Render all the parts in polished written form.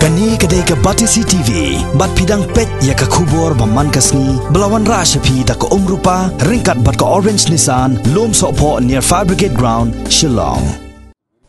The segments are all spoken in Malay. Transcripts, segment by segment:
Kani kedai ke Batisi TV, bat pidang pet ya ke kubur baman kasni, belawan rashapi tak ke rupa, ringkat bat ke Orange Nissan, lom sokpo near Fire Brigade Ground, Shillong.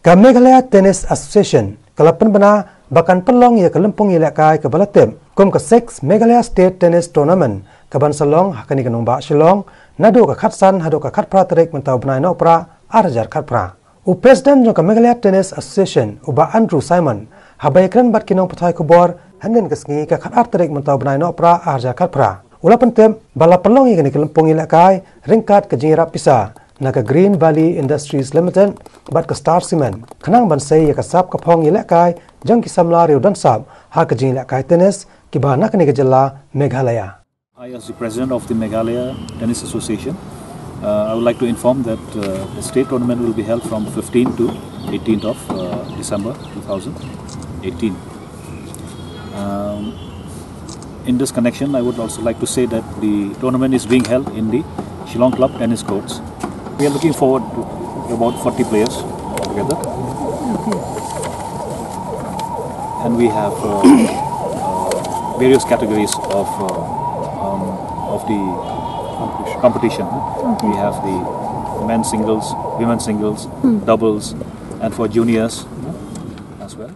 Ke Meghalaya Tennis Association, kalapan bena bahkan pelong ya ke lempung ilakai ke Balatem, kum ke 6 Meghalaya State Tennis Tournament, ke Ban Salong hakani ke nombak Shillong, nado ke Khatsan hado ke Khat Praterik mentau benai no pra, arjar Khat Pra. Presiden jo ke Meghalaya Tennis Association, uba Andrew Simon, habai keren bat kinong patai kubor, hangen kesngi ke Khat Praterik mentau benai no pra, arjar Khat Pra. Ula pentem, bala pelong ya ke lempung ilakai, ringkat ke jingira pisa, na ke Green Valley Industries Limited, bat ke Star Cement, kenang bansai ya ke sap ke pong ilakai, jang ki samla riu dan sap, ha ke jing ilakai tennis, ki bahana ke jela Meghalaya. I, as the president of the Meghalaya Tennis Association, I would like to inform that the state tournament will be held from 15th to 18th of December 2018. In this connection, I would also like to say that the tournament is being held in the Shillong Club tennis courts. We are looking forward to about 40 players together. And we have various categories of the competition. We have the men's singles, women's singles, doubles, and for juniors as well.